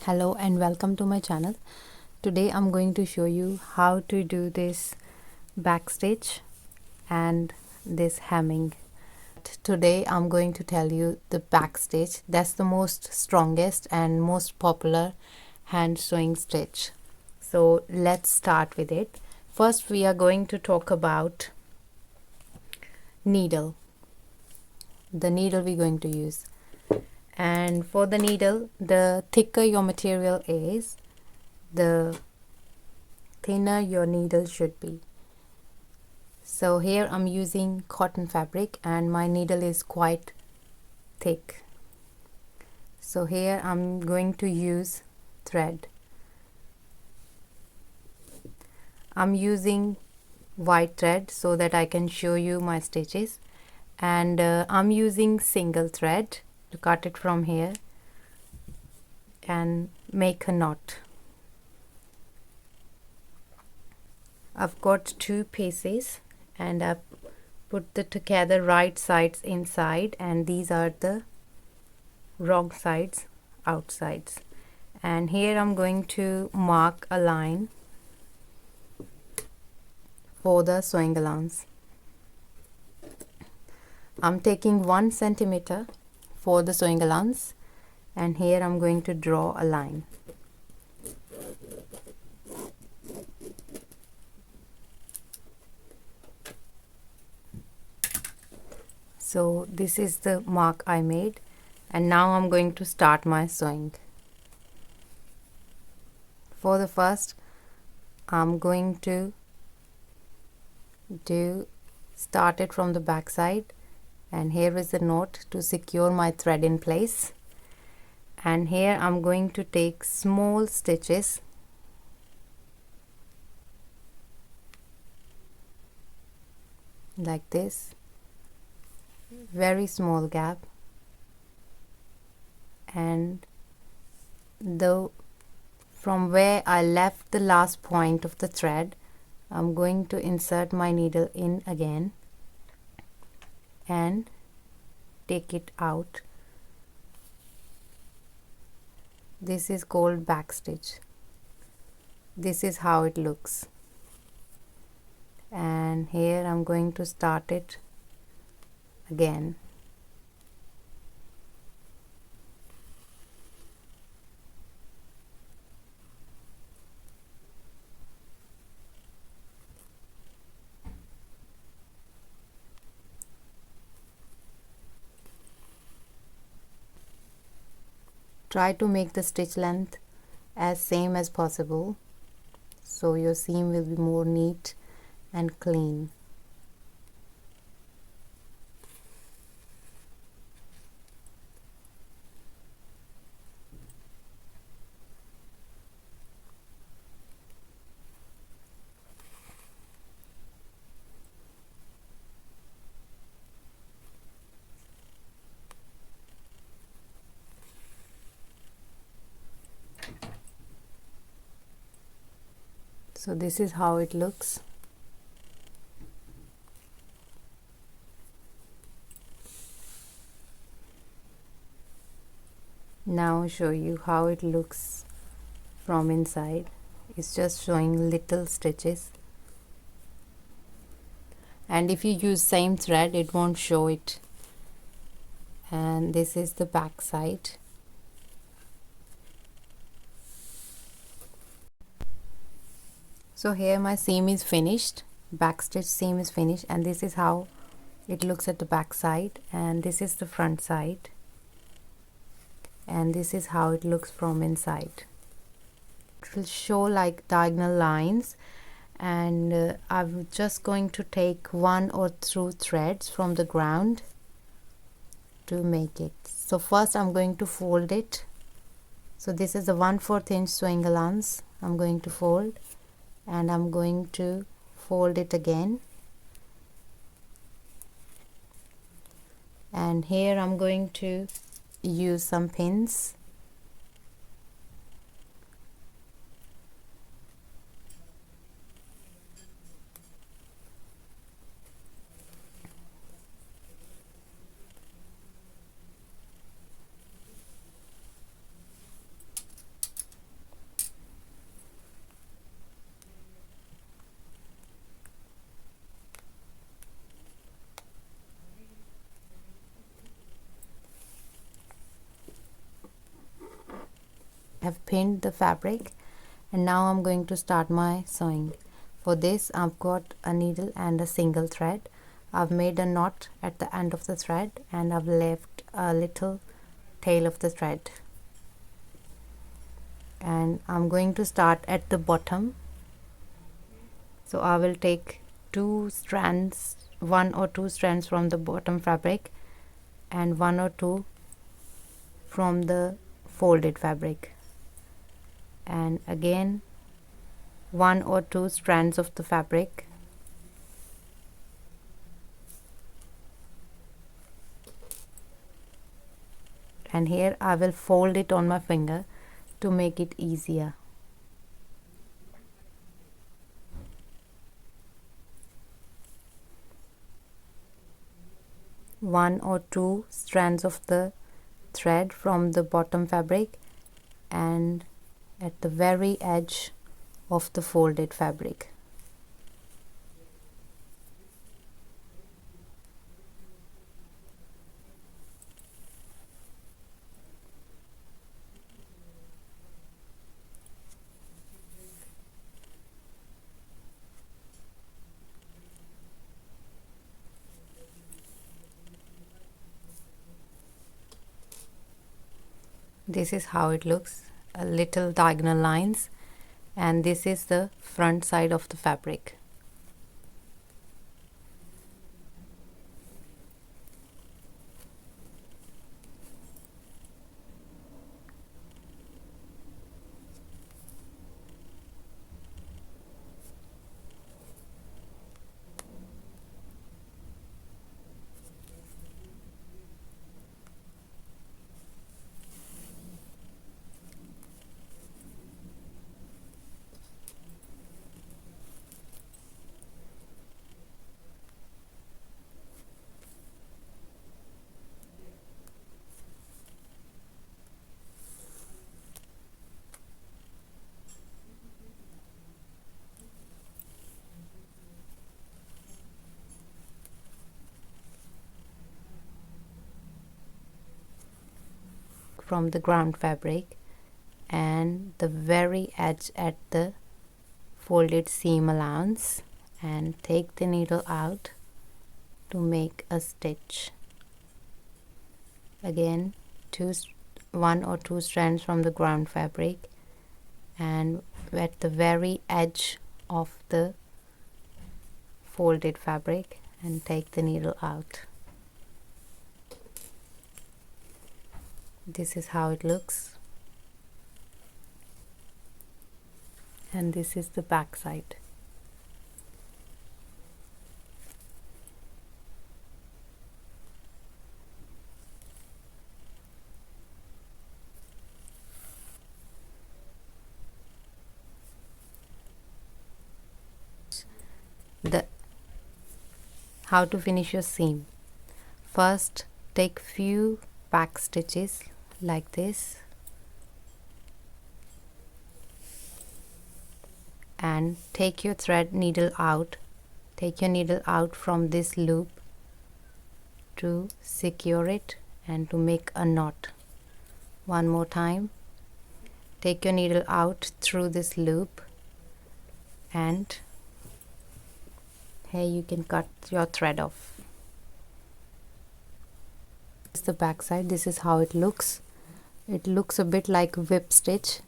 Hello and welcome to my channel. Today I'm going to show you how to do this backstitch and this hemming. Today I'm going to tell you the backstitch. That's the most strongest and most popular hand sewing stitch. So let's start with it. First we are going to talk about needle. The needle we're going to use. And for the needle, the thicker your material is, the thinner your needle should be. So here I'm using cotton fabric and my needle is quite thick. So here I'm going to use thread. I'm using white thread so that I can show you my stitches, and I'm using single thread to cut it from here and make a knot. I've got two pieces and I've put the together right sides inside and these are the wrong sides outsides, and here I'm going to mark a line for the sewing allowance. I'm taking 1 centimeter for the sewing allowance and here I'm going to draw a line. So this is the mark I made, and now I'm going to start my sewing. For the first, I'm going to start it from the back side, and here is the knot to secure my thread in place, and here I'm going to take small stitches like this, very small gap, and from where I left the last point of the thread, I'm going to insert my needle in again and take it out. This is called backstitch. This is how it looks, and here I'm going to start it again. Try to make the stitch length as same as possible so your seam will be more neat and clean. So this is how it looks. Now I'll show you how it looks from inside. It's just showing little stitches, and if you use same thread it won't show it. And this is the back side. So here my seam is finished, backstitch seam is finished, and this is how it looks at the back side, and this is the front side, and this is how it looks from inside. It will show like diagonal lines, and I'm just going to take 1 or 2 threads from the ground to make it. So first I'm going to fold it. So this is the 1/4 inch sewing allowance. I'm going to fold, and I'm going to fold it again, and here I'm going to use some pins. have pinned the fabric, and now I'm going to start my sewing. For this I've got a needle and a single thread. I've made a knot at the end of the thread and I've left a little tail of the thread, and I'm going to start at the bottom. So I will take two strands, one or two strands from the bottom fabric and one or two from the folded fabric, and again one or two strands of the fabric, and here I will fold it on my finger to make it easier. One or two strands of the thread from the bottom fabric and at the very edge of the folded fabric. This is how it looks, a little diagonal lines, and this is the front side of the fabric. From the ground fabric and the very edge at the folded seam allowance, and take the needle out to make a stitch. Again, one or two strands from the ground fabric and at the very edge of the folded fabric, and take the needle out. This is how it looks, and this is the back side. How to finish your seam. First, take few back stitches like this and take your thread needle out. Take your needle out from this loop to secure it and to make a knot. One more time, take your needle out through this loop, and here you can cut your thread off. This is the back side. This is how it looks. It looks a bit like whip stitch,